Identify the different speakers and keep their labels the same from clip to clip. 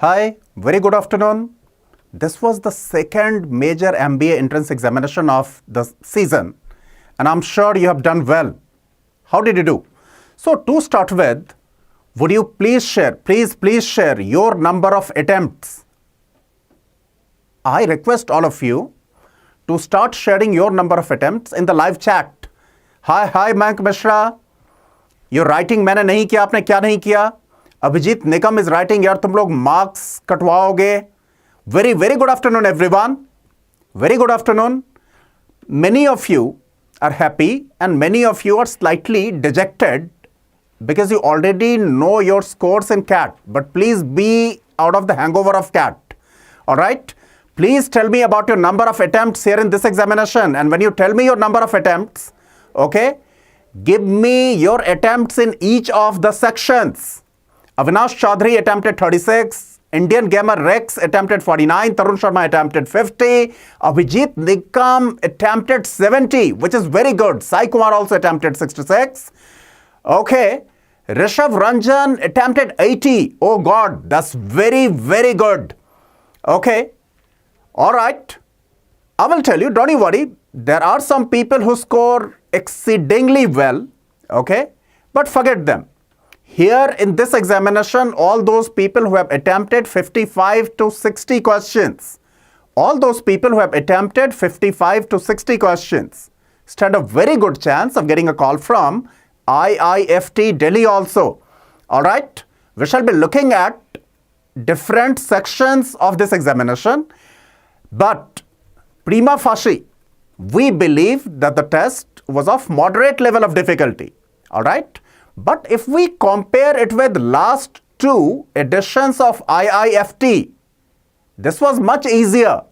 Speaker 1: Hi, very good afternoon. This was the second major MBA entrance examination of the season, and I'm sure you have done well. How did you do? So to start with, would you please share your number of attempts? I request all of you to start sharing your number of attempts in the live chat. Hi, Mayank Mishra. Your writing मैंने नहीं किया, आपने क्या नहीं किया? Abhijit Nikam is writing, यार तुम लोग marks कटवाओगे. Very good afternoon everyone. Very good afternoon. Many of you are happy and many of you are slightly dejected because you already know your scores in CAT. But please be out of the hangover of CAT. Alright? Please tell me about your number of attempts here in this examination. And when you tell me your number of attempts, okay, give me your attempts in each of the sections. Avinash Chaudhary attempted 36, Indian Gamer Rex attempted 49, Tarun Sharma attempted 50, Abhijit Nikam attempted 70, which is very good. Sai Kumar also attempted 66. Okay, Rishabh Ranjan attempted 80. Oh God, that's very good. Okay, alright. I will tell you, don't you worry, there are some people who score exceedingly well, okay, but forget them. Here in this examination, all those people who have attempted 55 to 60 questions, stand a very good chance of getting a call from IIFT Delhi also. Alright, we shall be looking at different sections of this examination, but prima facie, we believe that the test was of moderate level of difficulty. Alright. But if we compare it with last two editions of IIFT, this was much easier,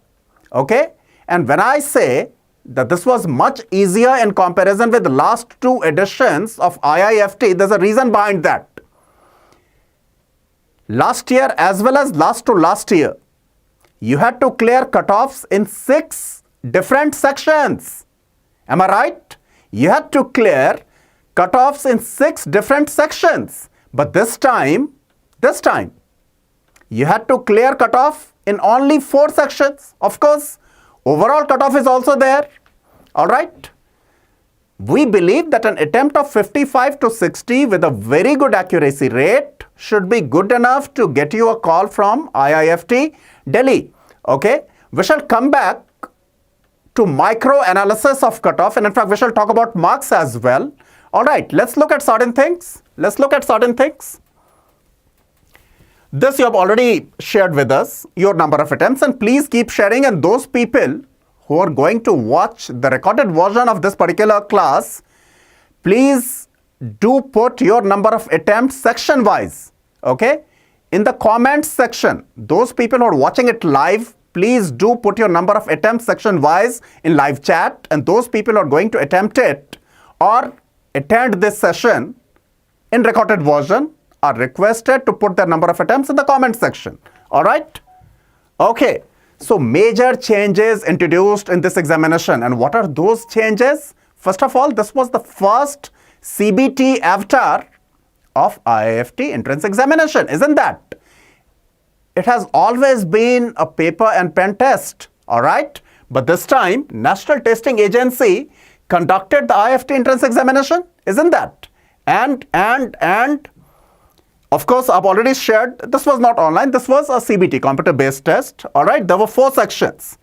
Speaker 1: okay? And when I say that this was much easier in comparison with the last two editions of IIFT, there's a reason behind that. Last year as well as last year, you had to clear cutoffs in 6 different sections. Am I right? You had to clear cutoffs in 6 different sections. But this time, you had to clear cutoff in only 4 sections. Of course, overall cutoff is also there. Alright. We believe that an attempt of 55 to 60 with a very good accuracy rate should be good enough to get you a call from IIFT Delhi. Okay. We shall come back to micro analysis of cutoff, and in fact we shall talk about marks as well. Alright, let's look at certain things. This you have already shared with us, your number of attempts, and please keep sharing. And those people who are going to watch the recorded version of this particular class, please do put your number of attempts section wise. Okay, in the comments section, those people who are watching it live, please do put your number of attempts section wise in live chat, and those people who are going to attempt it or attend this session in recorded version are requested to put their number of attempts in the comment section. Alright? Okay. So major changes introduced in this examination. And what are those changes? First of all, this was the first CBT avatar of IIFT entrance examination. Isn't that? It has always been a paper and pen test. Alright? But this time, National Testing Agency conducted the IIFT entrance examination, isn't that? And of course, I've already shared, this was not online, this was a CBT, computer-based test. Alright, there were 4 sections.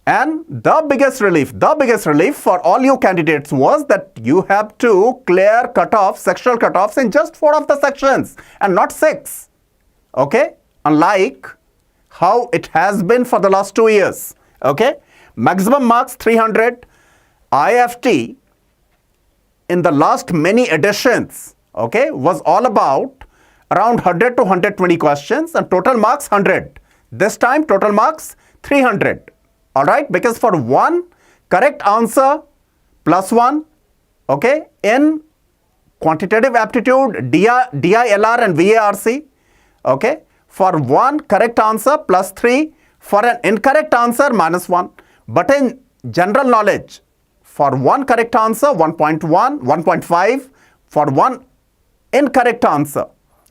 Speaker 1: And the biggest relief for all you candidates was that you have to clear cutoffs, sectional cutoffs in just 4 of the sections and not 6. Okay? Unlike how it has been for the last 2 years. Okay? Maximum marks 300. IIFT in the last many editions, okay, was all about around 100 to 120 questions and total marks 100. This time total marks 300. Alright, because for one correct answer plus 1, okay, in quantitative aptitude, DILR and VARC, okay, for one correct answer plus 3, for an incorrect answer minus 1. But in general knowledge, for one correct answer, 1.1, 1.5, for one incorrect answer,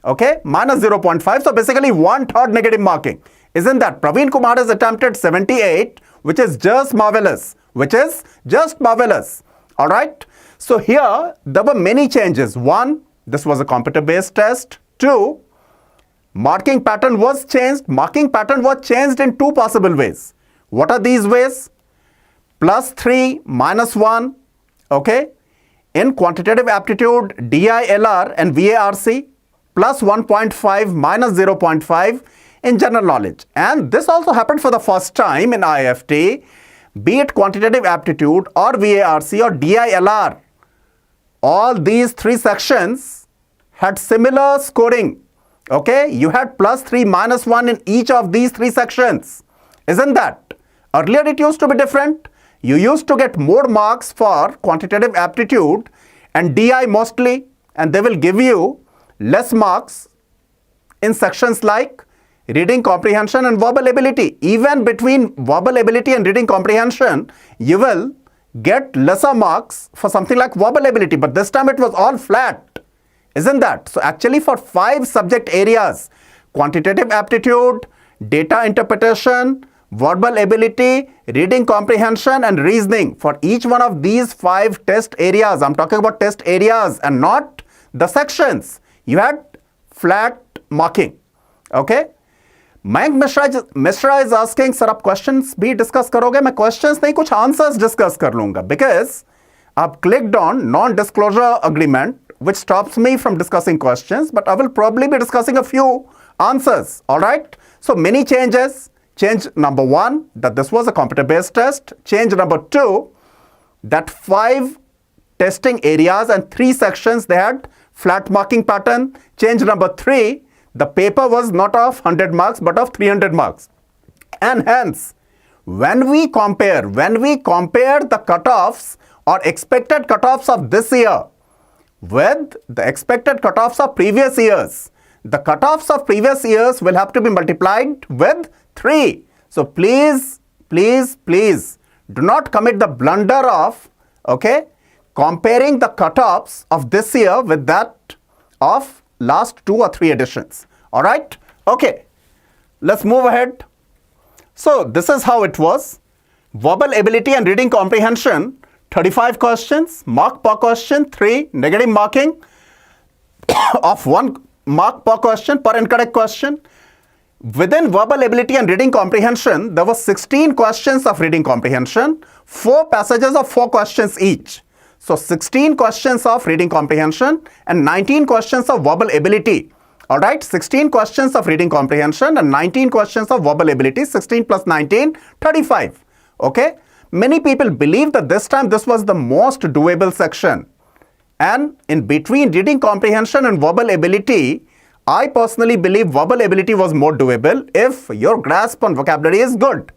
Speaker 1: Okay, minus 0.5. So basically 1/3 negative marking. Isn't that? Praveen Kumar has attempted 78, which is just marvelous. Which is just marvelous. Alright. So here there were many changes. 1, this was a computer-based test. 2, marking pattern was changed. Marking pattern was changed in 2 possible ways. What are these ways? +3, -1. Okay. In quantitative aptitude, DILR and VARC, plus 1.5 minus 0.5 in general knowledge. And this also happened for the first time in IIFT, be it quantitative aptitude or VARC or DILR. All these 3 sections had similar scoring. Okay, you had +3, -1 in each of these 3 sections. Isn't that? Earlier it used to be different. You used to get more marks for quantitative aptitude and DI mostly, and they will give you less marks in sections like reading comprehension and verbal ability. Even between verbal ability and reading comprehension, you will get lesser marks for something like verbal ability, but this time it was all flat. Isn't that? So actually for 5 subject areas, quantitative aptitude, data interpretation, verbal ability, reading comprehension and reasoning, for each one of these 5 test areas, I'm talking about test areas and not the sections, you had flat marking. Okay. Mayank Mishra is asking, sir, आप questions भी discuss करोगे? मैं questions नहीं, कुछ answers discuss कर लूँगा, because I've clicked on non-disclosure agreement, which stops me from discussing questions, but I will probably be discussing a few answers. All right. So many changes. Change number 1, that this was a computer-based test. Change number 2, that 5 testing areas and 3 sections, they had flat marking pattern. Change number 3, the paper was not of 100 marks, but of 300 marks. And hence, when we compare the cutoffs or expected cutoffs of this year with the expected cutoffs of previous years, the cutoffs of previous years will have to be multiplied with 3. So please do not commit the blunder of, okay, comparing the cutoffs of this year with that of last 2 or 3 editions. All right. Okay. Let's move ahead. So this is how it was. Verbal ability and reading comprehension, 35 questions, mark per question, 3, negative marking of 1 mark per question per incorrect question. Within verbal ability and reading comprehension, there were 16 questions of reading comprehension, 4 passages of 4 questions each. So 16 questions of reading comprehension and 19 questions of verbal ability. All right, 16 questions of reading comprehension and 19 questions of verbal ability, 16 plus 19, 35. Okay, many people believe that this time this was the most doable section. And in between reading comprehension and verbal ability, I personally believe verbal ability was more doable if your grasp on vocabulary is good.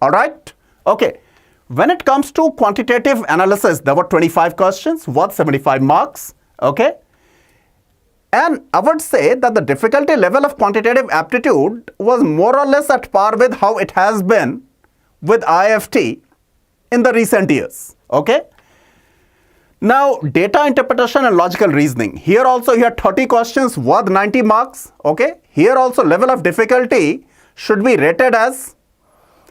Speaker 1: All right. Okay. When it comes to quantitative analysis, there were 25 questions worth 75 marks. Okay. And I would say that the difficulty level of quantitative aptitude was more or less at par with how it has been with IIFT in the recent years. Okay. Now, data interpretation and logical reasoning. Here also you had 30 questions worth 90 marks. Okay. Here also level of difficulty should be rated as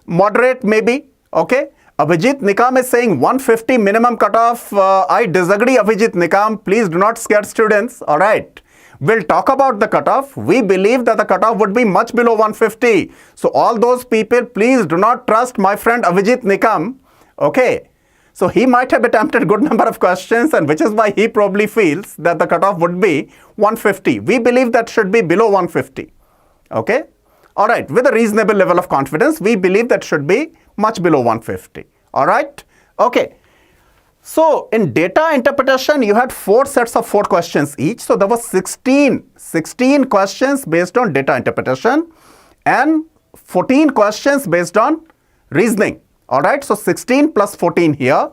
Speaker 1: moderate maybe. Okay. Abhijit Nikam is saying 150 minimum cutoff. I disagree, Abhijit Nikam. Please do not scare students. All right. We'll talk about the cutoff. We believe that the cutoff would be much below 150. So all those people, please do not trust my friend Abhijit Nikam. Okay. So he might have attempted a good number of questions, and which is why he probably feels that the cutoff would be 150. We believe that should be below 150. Okay. All right. With a reasonable level of confidence, we believe that should be much below 150. All right. Okay. So in data interpretation, you had 4 sets of 4 questions each. So there were 16 questions based on data interpretation and 14 questions based on reasoning. All right, so 16 plus 14 here.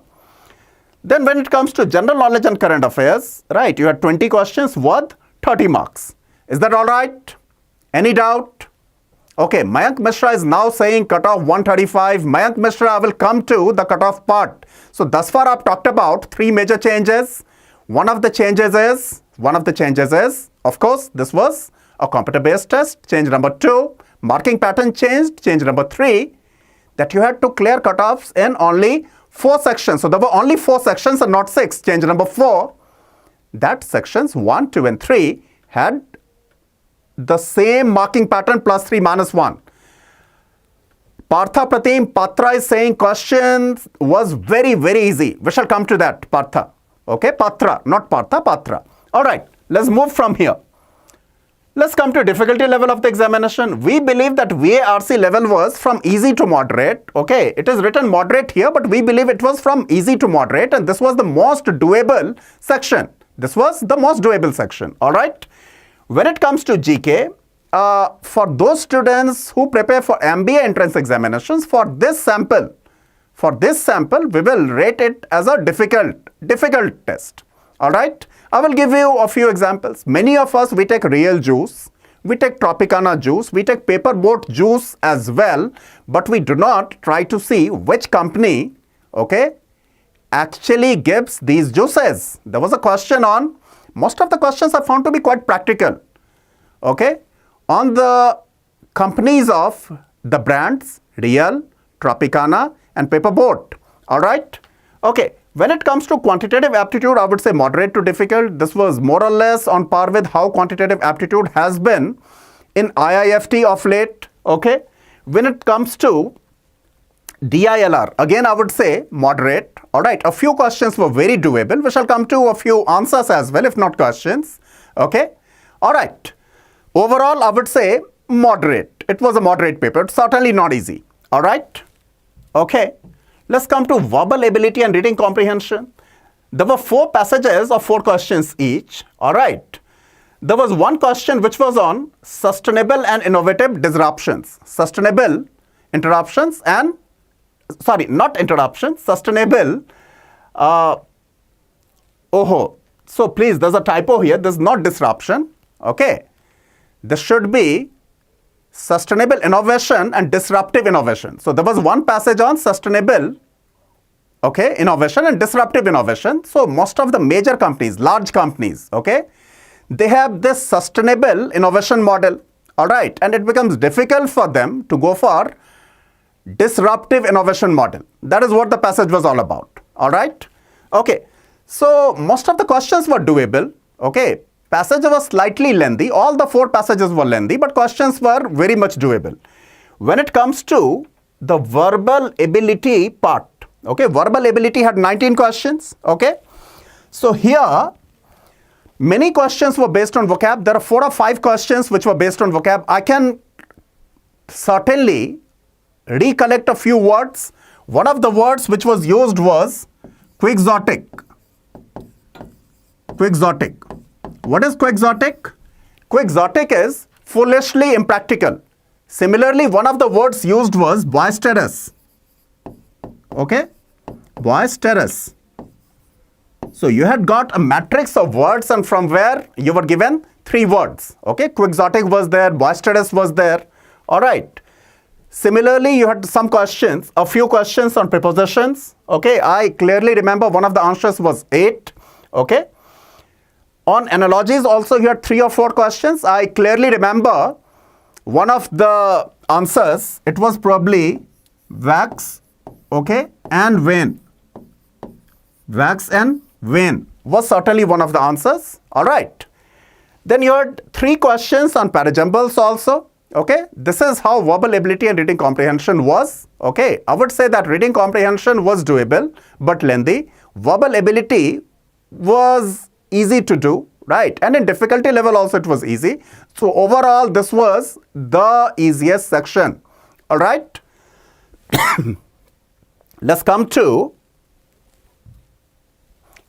Speaker 1: Then when it comes to general knowledge and current affairs, right, you had 20 questions worth 30 marks. Is that all right? Any doubt? Okay, Mayank Mishra is now saying cutoff 135. Mayank Mishra, I will come to the cutoff part. So thus far I've talked about 3 major changes. One of the changes is, Of course, this was a computer-based test. Change number 2, marking pattern changed. Change number 3, that you had to clear cutoffs in only 4 sections. So there were only 4 sections and not 6. Change number 4, that sections 1, 2 and 3 had the same marking pattern plus 3 minus 1. Partha Pratim Patra is saying questions was very, very easy. We shall come to that, Partha. Okay, Patra, not Partha, Patra. Alright, let's move from here. Let's come to difficulty level of the examination. We believe that VARC level was from easy to moderate. Okay, it is written moderate here, but we believe it was from easy to moderate, and this was the most doable section. This was the most doable section. Alright, when it comes to GK, for those students who prepare for MBA entrance examinations, for this sample, we will rate it as a difficult test. Alright, I will give you a few examples. Many of us, we take real juice, we take Tropicana juice, we take paper boat juice as well, but we do not try to see which company, okay, actually gives these juices. There was a question on, most of the questions are found to be quite practical, okay, on the companies of the brands Real, Tropicana and Paper Boat. Alright, okay. When it comes to quantitative aptitude, I would say moderate to difficult. This was more or less on par with how quantitative aptitude has been in IIFT of late. Okay. When it comes to DILR, again I would say moderate. Alright, a few questions were very doable. We shall come to a few answers as well, if not questions. Okay. Alright. Overall, I would say moderate. It was a moderate paper. It's certainly not easy. Alright. Okay. Let's come to verbal ability and reading comprehension. There were 4 passages of 4 questions each. Alright. There was one question which was on sustainable and innovative disruptions. Sustainable interruptions and, sorry, not interruptions, sustainable, so please, there's a typo here. This is not disruption. Okay. This should be sustainable innovation and disruptive innovation. So there was one passage on sustainable, okay, innovation and disruptive innovation. So most of the major companies, large companies, okay, they have this sustainable innovation model. Alright, and it becomes difficult for them to go for disruptive innovation model. That is what the passage was all about. Alright, okay. So most of the questions were doable. Okay. Passage was slightly lengthy. All the 4 passages were lengthy, but questions were very much doable. When it comes to the verbal ability part, okay, verbal ability had 19 questions, okay. So here, many questions were based on vocab. There are 4 or 5 questions which were based on vocab. I can certainly recollect a few words. One of the words which was used was quixotic. Quixotic. What is quixotic? Quixotic is foolishly impractical. Similarly, one of the words used was boisterous. Okay? Boisterous. So you had got a matrix of words, and from where you were given 3 words. Okay? Quixotic was there, boisterous was there. Alright. Similarly, you had some questions, a few questions on prepositions. Okay? I clearly remember one of the answers was 8. Okay? On analogies also you had 3 or 4 questions. I clearly remember one of the answers, it was probably wax, okay, and wane. Wax and wane was certainly one of the answers. Alright. Then you had 3 questions on parajumbles also. Okay. This is how verbal ability and reading comprehension was. Okay. I would say that reading comprehension was doable but lengthy. Verbal ability was easy to do, right? And in difficulty level also it was easy. So overall this was the easiest section. Alright. Let's come to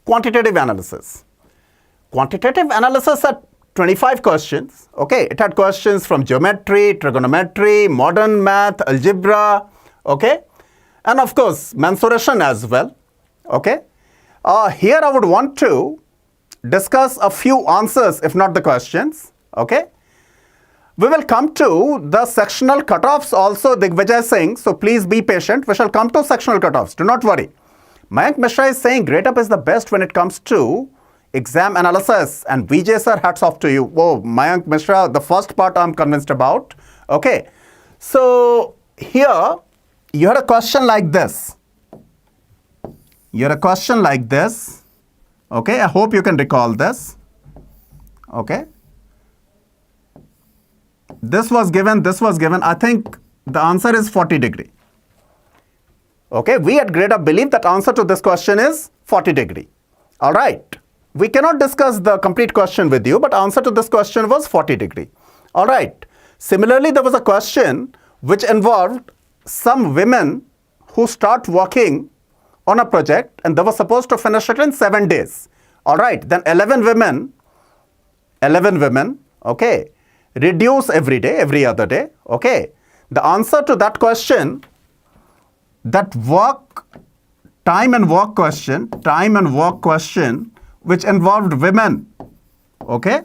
Speaker 1: quantitative analysis. Quantitative analysis had 25 questions. Okay, it had questions from geometry, trigonometry, modern math, algebra, okay, and of course mensuration as well. Okay, here I would want to discuss a few answers, if not the questions. Okay, we will come to the sectional cutoffs also, Digvijay is saying, so please be patient. We shall come to sectional cutoffs, do not worry. Mayank Mishra is saying Gradeup is the best when it comes to exam analysis. And Vijay sir, hats off to you. Oh, Mayank Mishra, the first part I'm convinced about. Okay. So here you had a question like this. You had a question like this. Okay. I hope you can recall this. Okay. This was given. I think the answer is 40 degree. Okay, we at Gradeup believe that answer to this question is 40 degree. All right. We cannot discuss the complete question with you, but answer to this question was 40 degree. All right. Similarly, there was a question which involved some women who start working on a project and they were supposed to finish it in 7 days. All right. Then 11 women, okay, reduce every day, every other day. Okay. The answer to that question, that time and work question, which involved women, okay,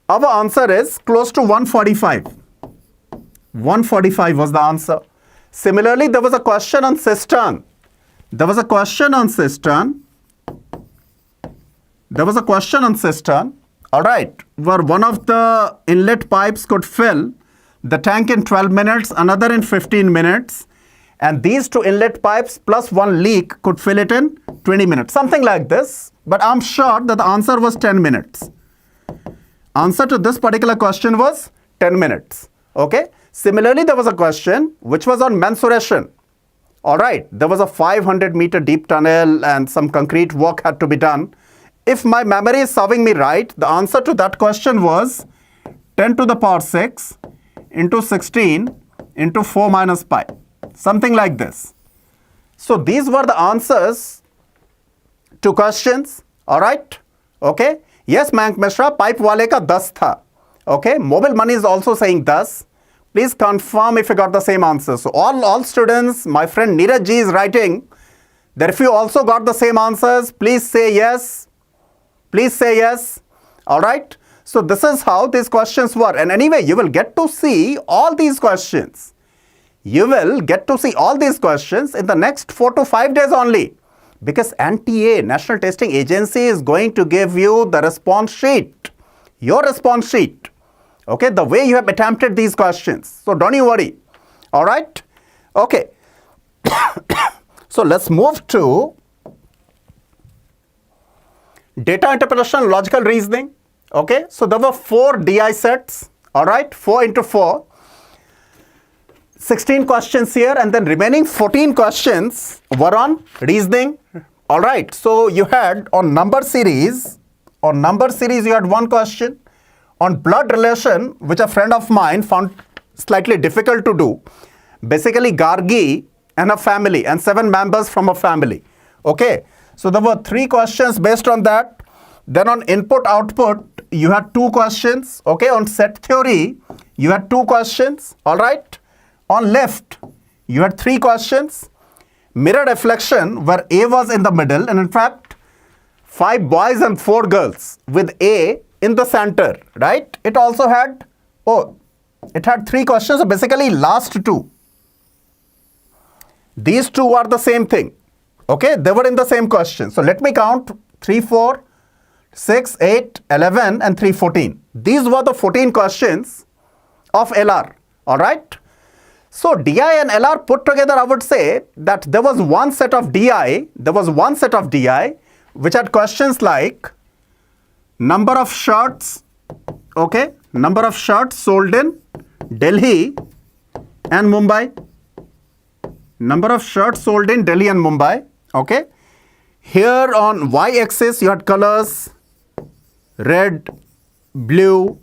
Speaker 1: our answer is close to 145. 145 was the answer. Similarly, there was a question on cistern. All right, where one of the inlet pipes could fill the tank in 12 minutes, another in 15 minutes, and these two inlet pipes plus one leak could fill it in 20 minutes, something like this. But I'm sure that the answer was 10 minutes. Answer to this particular question was 10 minutes. Okay. Similarly, there was a question which was on mensuration. All right. There was a 500-meter deep tunnel and some concrete work had to be done. If my memory is serving me right, the answer to that question was 10 to the power 6 into 16 into 4 minus pi. Something like this. So these were the answers to questions. All right. Okay. Yes, Mayank Mishra, pipe wale ka 10 tha. Okay. Mobile money is also saying 10. Please confirm if you got the same answer. So all students, my friend Neeraj ji is writing that if you also got the same answers, please say yes. Please say yes. All right. So this is how these questions were. And anyway, you will get to see all these questions. You will get to see all these questions in the next 4 to 5 days only. Because NTA, National Testing Agency, is going to give you the response sheet. Your response sheet. Okay, the way you have attempted these questions. So don't you worry. All right. Okay. So let's move to data interpretation, logical reasoning. Okay, so there were 4 DI sets. All right, 4 into 4. 16 questions here, and then remaining 14 questions were on reasoning. All right, so you had on number series, you had one question. On blood relation, which a friend of mine found slightly difficult to do. Basically, Gargi and a family and 7 members from a family. Okay, so there were 3 questions based on that. Then on input-output, you had 2 questions. Okay, on set theory, you had 2 questions. All right. On left, you had 3 questions. Mirror reflection, where A was in the middle, and in fact, 5 boys and 4 girls with A in the center, right? It also had, it had 3 questions, so basically last 2. These 2 are the same thing. Okay, they were in the same question. So let me count 3, 4, 6, 8, 11 and 3, 14. These were the 14 questions of LR. All right. So DI and LR put together, I would say that there was one set of DI, which had questions like number of shirts, okay, number of shirts sold in Delhi and Mumbai. Number of shirts sold in Delhi and Mumbai, okay. Here on y-axis, you had colors, red, blue,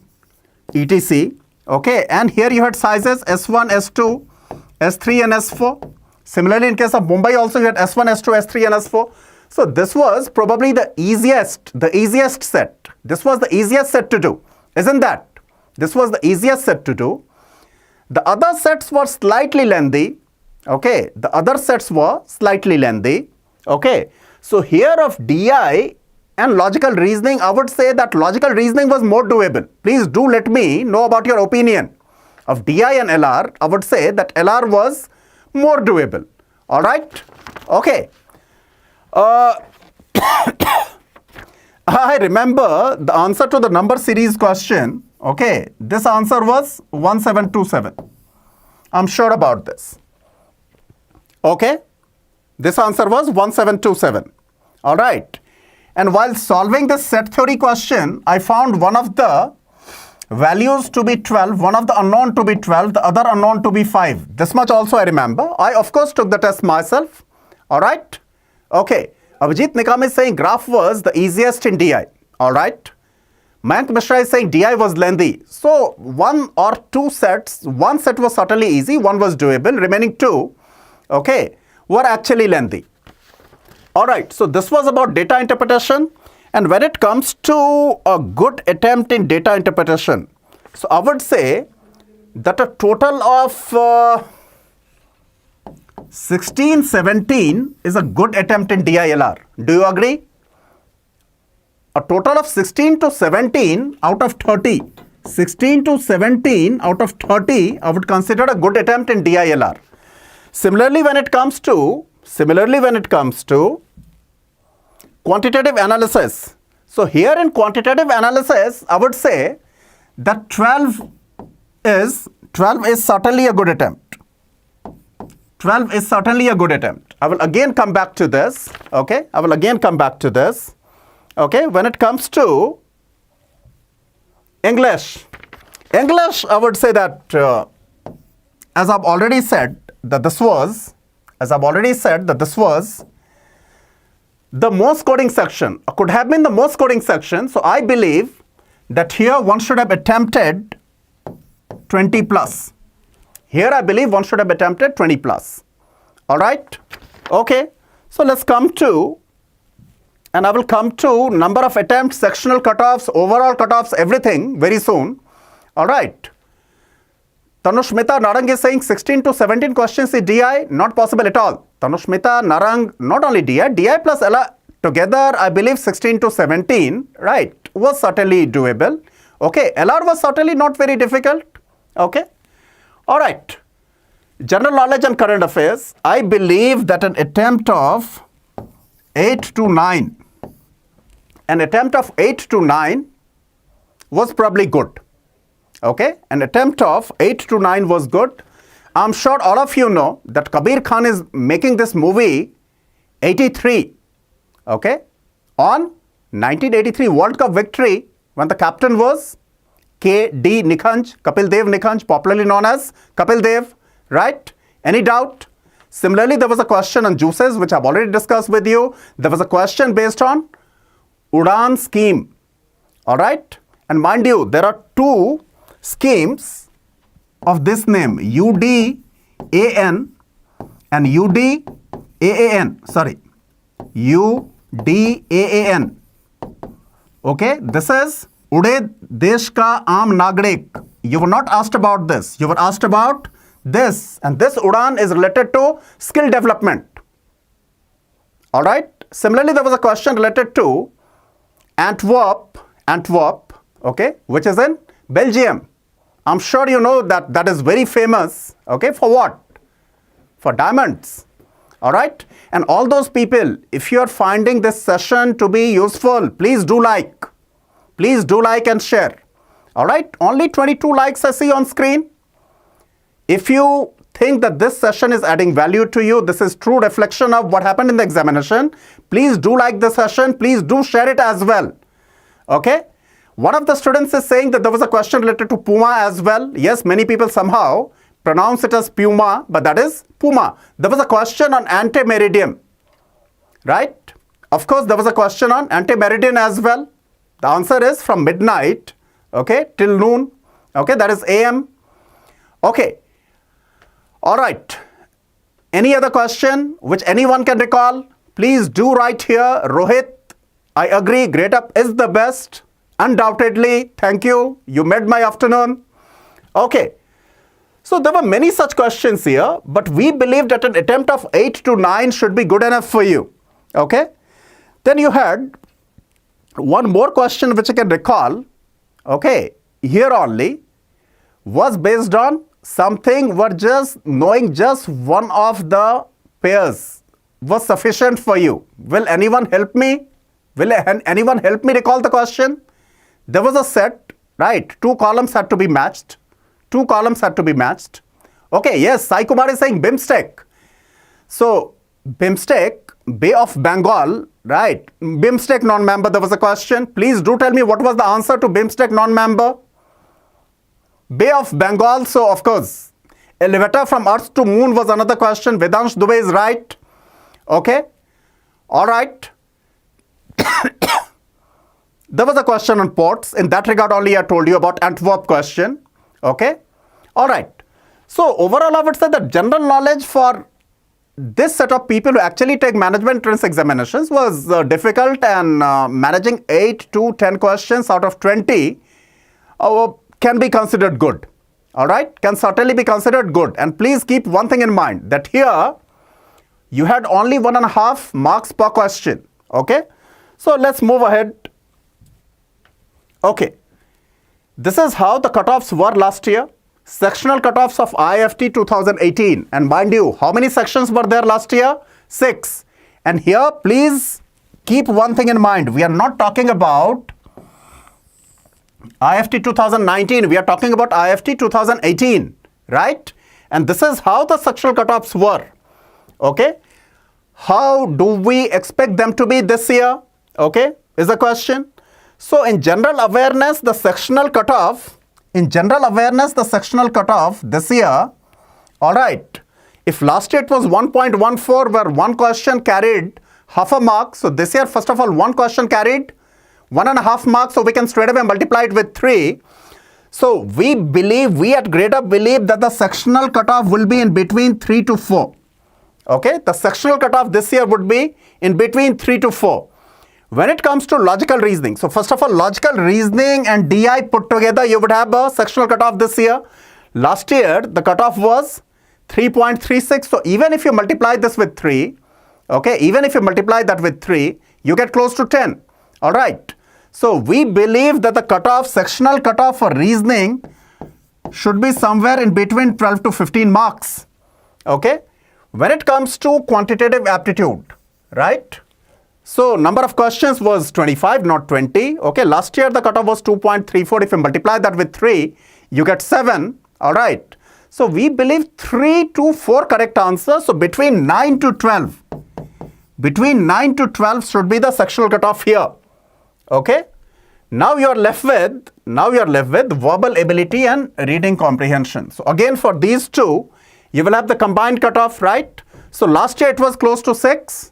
Speaker 1: etc. Okay, and here you had sizes S1, S2, S3 and S4. Similarly, in case of Mumbai also you had S1, S2, S3 and S4. So this was probably the easiest set. This was the easiest set to do, isn't that? This was the easiest set to do. The other sets were slightly lengthy. Okay, the other sets were slightly lengthy. Okay, so here of DI and logical reasoning, I would say that logical reasoning was more doable. Please do let me know about your opinion. Of DI and LR, I would say that LR was more doable. All right. Okay. I remember the answer to the number series question. Okay, this answer was 1727. I'm sure about this. Okay, this answer was 1727. All right. And while solving this set theory question, I found one of the values to be 12, one of the unknown to be 12, the other unknown to be 5. This much also I remember. I, of course, took the test myself. All right. Okay. Abhijit Nikam is saying graph was the easiest in DI. All right. Mayank Mishra is saying DI was lengthy. So, one or two sets, one set was certainly easy, one was doable, remaining two, okay, were actually lengthy. All right, so this was about data interpretation. And when it comes to a good attempt in data interpretation, so I would say that a total of 16, 17 is a good attempt in DILR. Do you agree? A total of 16 to 17 out of 30. 16 to 17 out of 30, I would consider a good attempt in DILR. Similarly, when it comes to quantitative analysis. So here in quantitative analysis, I would say that 12 is certainly a good attempt. 12 is certainly a good attempt. I will again come back to this. Okay, I will again come back to this. Okay, when it comes to English, I would say that as I've already said that this was the most coding section, could have been the most coding section. So I believe that here one should have attempted 20 plus. Here I believe one should have attempted 20 plus. All right. Okay. So let's come to, and I will come to number of attempts, sectional cutoffs, overall cutoffs, everything very soon. All right. Tanushmita Narang is saying 16 to 17 questions is DI, not possible at all. Tanushmita Narang, not only DI plus LR together, I believe 16 to 17, right, was certainly doable. Okay, LR was certainly not very difficult. Okay. All right. General knowledge and current affairs, I believe that an attempt of 8 to 9 was probably good. Okay, an attempt of 8 to 9 was good. I'm sure all of you know that Kabir Khan is making this movie 83, okay, on 1983 World Cup victory when the captain was K.D. Nikhanj, Kapil Dev Nikhanj, popularly known as Kapil Dev, right? Any doubt? Similarly, there was a question on juices, which I've already discussed with you. There was a question based on Udan scheme, all right? And mind you, there are two schemes of this name, UDAN and UDAAN. Sorry, UDAAN. Okay, this is Ude Desh Ka Aam Nagrik. You were not asked about this. You were asked about this. And this Udan is related to skill development. All right. Similarly, there was a question related to Antwerp, okay, which is in Belgium. I'm sure you know that that is very famous, okay, for what? For diamonds, all right? And all those people, if you are finding this session to be useful, please do like and share, all right? Only 22 likes I see on screen. If you think that this session is adding value to you, this is true reflection of what happened in the examination, please do like the session, please do share it as well, okay? One of the students is saying that there was a question related to Puma as well. Yes, many people somehow pronounce it as Puma, but that is Puma. There was a question on anti-meridian, right? Of course, there was a question on anti-meridian as well. The answer is from midnight, okay, till noon, okay, that is AM. Okay, all right. Any other question which anyone can recall? Please do write here. Rohit, I agree, Gradeup is the best. Undoubtedly, thank you. You made my afternoon. Okay. So there were many such questions here, but we believe that an attempt of 8 to 9 should be good enough for you. Okay. Then you had one more question which I can recall. Okay. Here only was based on something, we're just knowing just one of the pairs was sufficient for you? Will anyone help me? Will anyone help me recall the question? There was a set, right? 2 columns had to be matched. 2 columns had to be matched. Okay, yes, Sai Kumar is saying BIMSTEC. So, BIMSTEC, Bay of Bengal, right? BIMSTEC non-member, there was a question. Please do tell me what was the answer to BIMSTEC non-member. Bay of Bengal, so of course, elevator from Earth to Moon was another question. Vedansh Dubey is right. Okay, all right. There was a question on ports. In that regard only I told you about Antwerp question. Okay, all right. So overall I would say that general knowledge for this set of people who actually take management entrance examinations was difficult, and managing 8 to 10 questions out of 20 can be considered good. All right, can certainly be considered good. And please keep one thing in mind, that here you had only 1.5 marks per question. Okay, so let's move ahead. Okay, this is how the cutoffs were last year. Sectional cutoffs of IIFT 2018. And mind you, how many sections were there last year? 6. And here, please keep one thing in mind. We are not talking about IIFT 2019. We are talking about IIFT 2018, right? And this is how the sectional cutoffs were. Okay. How do we expect them to be this year? Okay, is the question. So in general awareness, the sectional cutoff, this year, all right, if last year it was 1.14 where one question carried half a mark, so this year first of all one question carried 1.5 marks, so we can straight away multiply it with 3. So we at Gradeup believe that the sectional cutoff will be in between 3 to 4. Okay, the sectional cutoff this year would be in between 3 to 4. When it comes to logical reasoning, so first of all, logical reasoning and DI put together, you would have a sectional cutoff this year. Last year, the cutoff was 3.36. So even if you multiply this with 3, okay, even if you multiply that with 3, you get close to 10. All right. So we believe that the cutoff, sectional cutoff for reasoning should be somewhere in between 12 to 15 marks. Okay. When it comes to quantitative aptitude, right? So number of questions was 25, not 20. Okay, last year the cutoff was 2.34. If you multiply that with 3, you get 7. All right. So we believe 3 to 4 correct answers. So between 9 to 12. Between 9 to 12 should be the sectional cutoff here. Okay. Now you are left with verbal ability and reading comprehension. So again for these two, you will have the combined cutoff, right? So last year it was close to 6.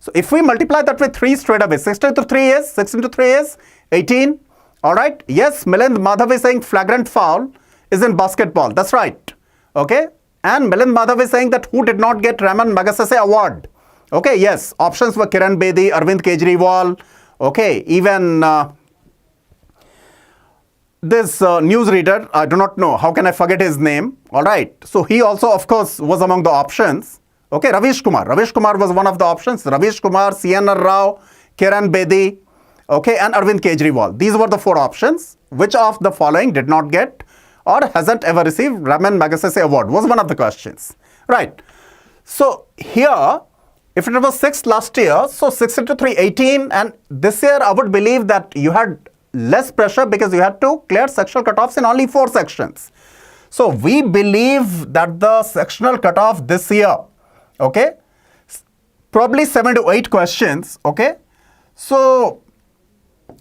Speaker 1: So if we multiply that with 3 straight away, 6 into 3 is 18. All right. Yes, Milind Madhav is saying flagrant foul is in basketball. That's right. Okay. And Milind Madhav is saying that who did not get Raman Magsaysay award? Okay. Yes. Options were Kiran Bedi, Arvind Kejriwal. Okay. Even this newsreader, I do not know. How can I forget his name? All right. So he also, of course, was among the options. Okay. Ravish Kumar was one of the options. Ravish Kumar, CNR Rao, Kiran Bedi, okay, and Arvind Kejriwal. These were the 4 options. Which of the following did not get or hasn't ever received Raman Magsaysay award was one of the questions. Right. So here, if it was 6 last year, so 6 into 3, 18. And this year, I would believe that you had less pressure because you had to clear sectional cutoffs in only 4 sections. So we believe that the sectional cutoff this year, okay, probably 7 to 8 questions, okay. So,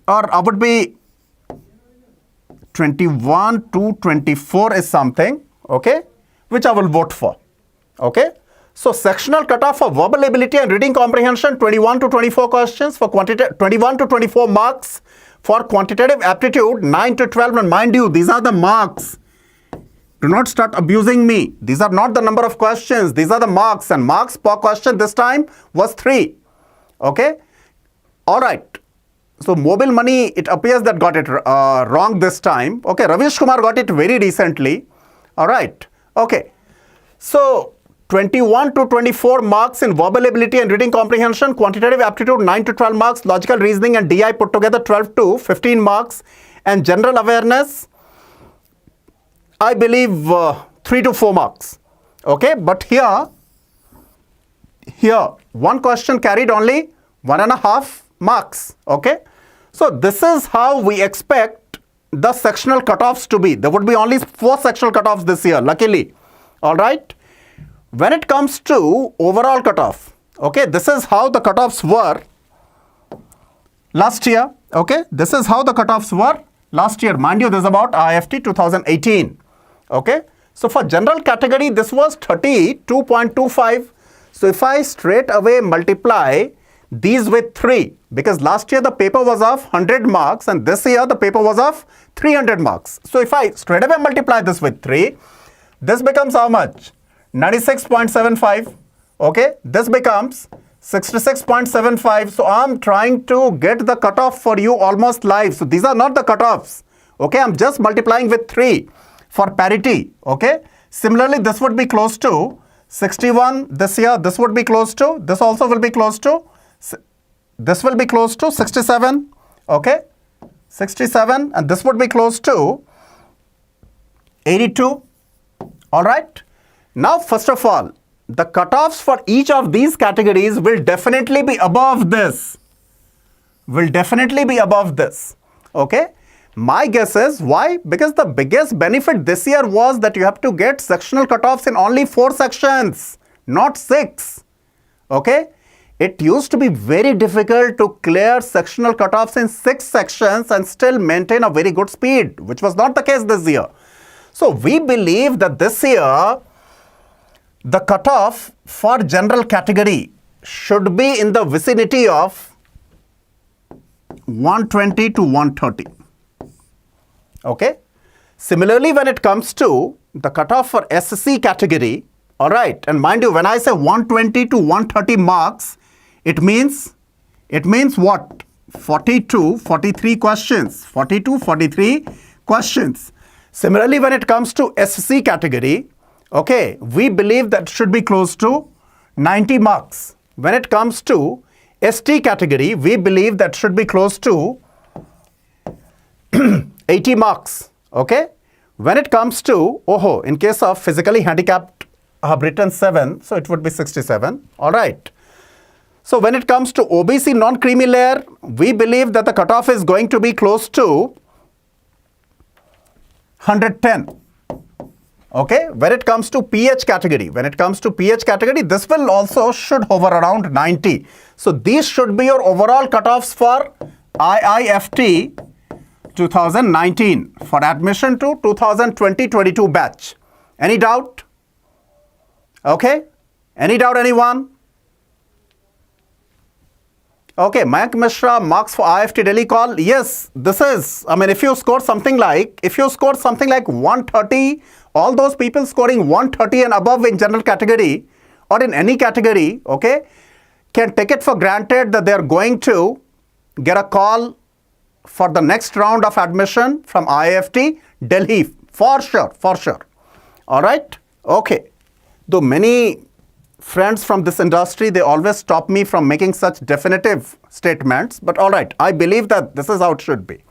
Speaker 1: or I would be 21 to 24 is something, okay, which I will vote for, okay. So sectional cutoff for verbal ability and reading comprehension, 21 to 24 questions for 21 to 24 marks. For quantitative aptitude, 9 to 12, and mind you, these are the marks. Do not start abusing me. These are not the number of questions. These are the marks, and marks per question this time was 3. Okay. All right. So mobile money, it appears that got it wrong this time. Okay. Ravish Kumar got it very recently. All right. Okay. So 21 to 24 marks in verbal ability and reading comprehension, quantitative aptitude 9 to 12 marks, logical reasoning and DI put together 12 to 15 marks, and general awareness, I believe 3 to 4 marks. Okay, but here here, one question carried only 1.5 marks. Okay. So this is how we expect the sectional cutoffs to be. There would be only 4 sectional cutoffs this year, luckily. All right. When it comes to overall cutoff, okay, this is how the cutoffs were last year. Okay, this is how the cutoffs were last year. Mind you, this is about IIFT 2018. Okay, so for general category, this was 32.25. So if I straight away multiply these with 3, because last year the paper was of 100 marks and this year the paper was of 300 marks. So if I straight away multiply this with 3, this becomes how much? 96.75. Okay, this becomes 66.75. So I'm trying to get the cutoff for you almost live. So these are not the cutoffs. Okay, I'm just multiplying with 3 for parity. Okay, similarly, this would be close to 61 this year. This would be close to, this also will be close to, this will be close to 67. Okay, 67, and this would be close to 82. All right. Now, first of all, the cutoffs for each of these categories will definitely be above this. Will definitely be above this. Okay. My guess is why? Because the biggest benefit this year was that you have to get sectional cutoffs in only 4 sections, not 6. Okay. It used to be very difficult to clear sectional cutoffs in 6 sections and still maintain a very good speed, which was not the case this year. So we believe that this year, the cutoff for general category should be in the vicinity of 120 to 130. Okay. Similarly, when it comes to the cutoff for SC category, all right, and mind you, when I say 120 to 130 marks, it means what? 42, 43 questions. 42, 43 questions. Similarly, when it comes to SC category, okay, we believe that should be close to 90 marks. When it comes to ST category, we believe that should be close to 80 marks. Okay. When it comes to, in case of physically handicapped, I have written 7, so it would be 67. All right. So when it comes to OBC non-creamy layer, we believe that the cutoff is going to be close to 110. Okay, when it comes to PH category, this will also should hover around 90. So these should be your overall cutoffs for IIFT 2019 for admission to 2020-22 batch. Any doubt? Okay, any doubt, anyone? Okay, Mayank Mishra, marks for IIFT Delhi call. Yes, this is, if you score something like 130, all those people scoring 130 and above in general category or in any category, okay, can take it for granted that they are going to get a call for the next round of admission from IIFT Delhi, for sure. All right, okay. Though many friends from this industry, they always stop me from making such definitive statements. But all right, I believe that this is how it should be.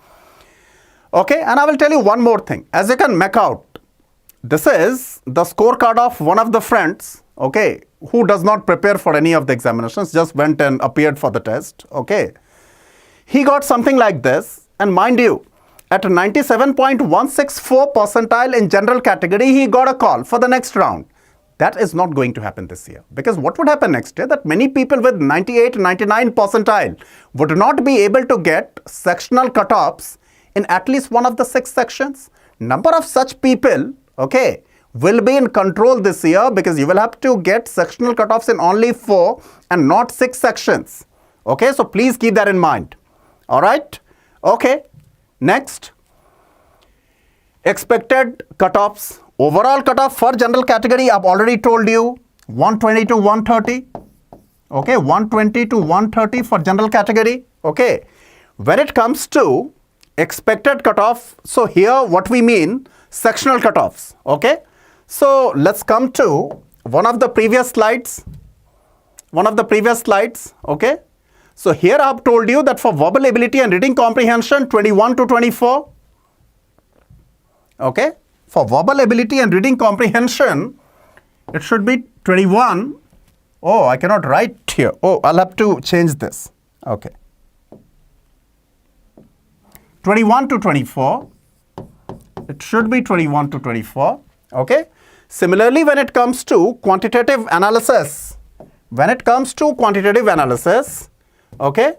Speaker 1: Okay, and I will tell you one more thing. As you can make out, this is the scorecard of one of the friends, okay, who does not prepare for any of the examinations, just went and appeared for the test. Okay, he got something like this, and mind you, at 97.164 percentile in general category, he got a call for the next round. That is not going to happen this year, because what would happen next year? That many people with 98, 99 percentile would not be able to get sectional cutoffs in at least one of the 6 sections. Number of such people, okay, will be in control this year, because you will have to get sectional cutoffs in only 4 and not 6 sections. Okay, so please keep that in mind. All right. Okay. Next, expected cutoffs. Overall cutoff for general category, I've already told you, 120 to 130. Okay, 120 to 130 for general category. Okay, when it comes to expected cutoff, so here what we mean, sectional cutoffs. Okay, so let's come to one of the previous slides. Okay, so here I've told you that for verbal ability and reading comprehension, 21 to 24. Okay. For verbal ability and reading comprehension, it should be 21 Oh, I cannot write here. Oh, I'll have to change this. Okay. 21 to 24. It should be 21 to 24. Okay. Similarly, when it comes to quantitative analysis, okay,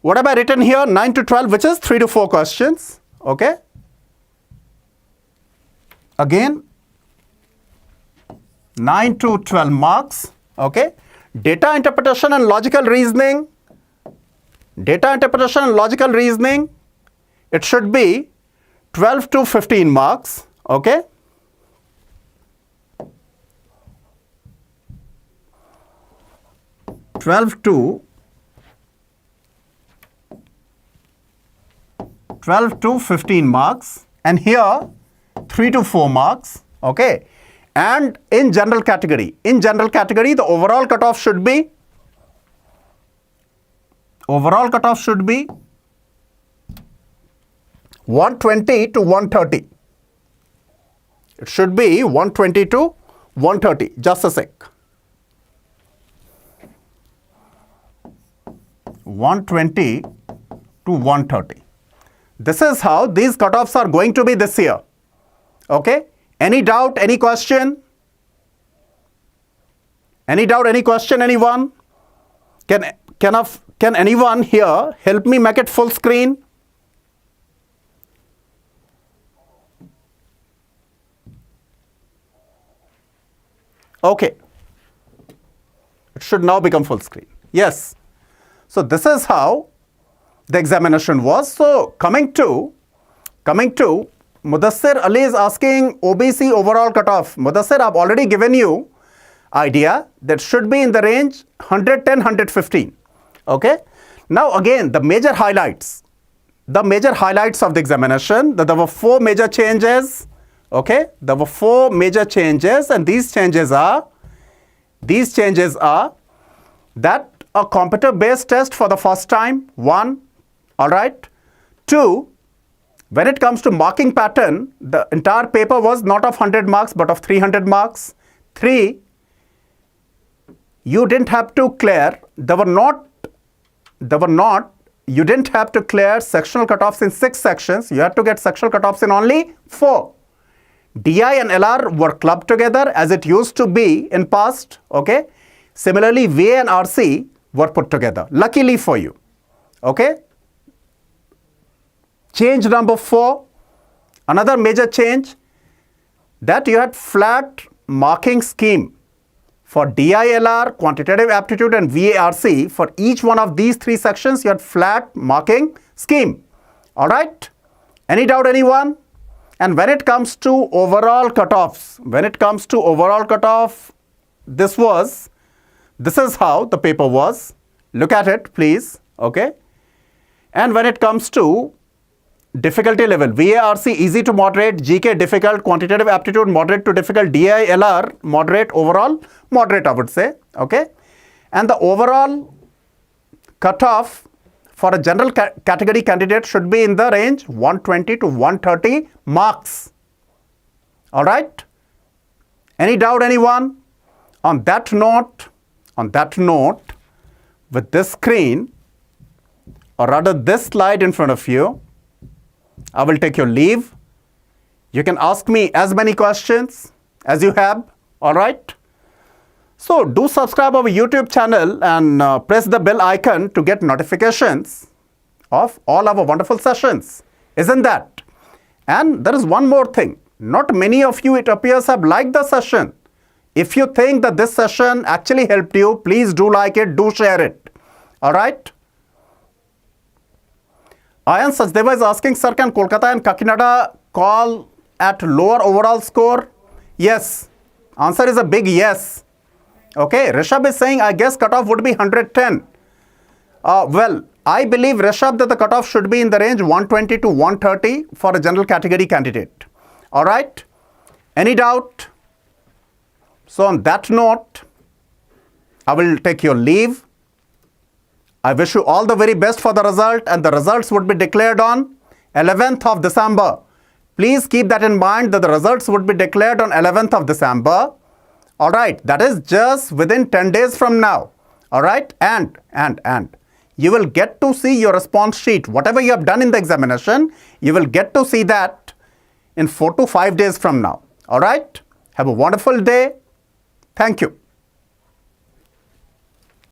Speaker 1: what have I written here? 9 to 12, which is 3 to 4 questions. Okay. Again, 9 to 12 marks. Okay. Data interpretation and logical reasoning. It should be 12 to 15 marks. Okay. Twelve to 15 marks, and here 3 to 4 marks. Okay. And in general category, the overall cutoff should be 120 to 130. It should be 120 to 130. Just a sec. 120 to 130. This is how these cutoffs are going to be this year. Okay. Any doubt, any question? Anyone? Can anyone here help me make it full screen? Okay. It should now become full screen. Yes. So this is how the examination was. So coming to Mudassir Ali is asking OBC overall cutoff. Mudassir, I've already given you idea that should be in the range 110, 115. Okay. Now again, the major highlights of the examination, that there were 4 major changes. Okay. There were 4 major changes, and these changes are that a computer-based test for the first time, 1. All right. 2. When it comes to marking pattern, the entire paper was not of 100 marks but of 300 marks. 3. You didn't have to clear, you didn't have to clear sectional cutoffs in 6 sections. You had to get sectional cutoffs in only 4. DI and LR were clubbed together as it used to be in past. Okay. Similarly, VA and RC were put together. Luckily for you. Okay. Change number 4, another major change, that you had flat marking scheme for DILR, quantitative aptitude, and VARC. For each one of these 3 sections, you had flat marking scheme. All right. Any doubt, anyone? And when it comes to overall cutoffs, this is how the paper was. Look at it, please. Okay. And when it comes to difficulty level, VARC easy to moderate, GK difficult, quantitative aptitude moderate to difficult, DILR moderate, overall moderate I would say. Okay. And the overall cutoff for a general category candidate should be in the range 120 to 130 marks. All right. Any doubt, anyone? On that note, with this screen, or rather this slide in front of you, I will take your leave. You can ask me as many questions as you have. All right. So do subscribe our YouTube channel and press the bell icon to get notifications of all our wonderful sessions. Isn't that? And there is one more thing. Not many of you, it appears, have liked the session. If you think that this session actually helped you, please do like it, do share it. All right. Ayan Sachdeva is asking, sir, can Kolkata and Kakinada call at lower overall score? Yes. Answer is a big yes. Okay. Rishabh is saying, I guess cutoff would be 110. Well, I believe, Rishabh, that the cutoff should be in the range 120 to 130 for a general category candidate. All right. Any doubt? So on that note, I will take your leave. I wish you all the very best for the result, and the results would be declared on 11th of December. Please keep that in mind, that the results would be declared on 11th of December. All right, that is just within 10 days from now. All right, and you will get to see your response sheet. Whatever you have done in the examination, you will get to see that in 4 to 5 days from now. All right, have a wonderful day. Thank you.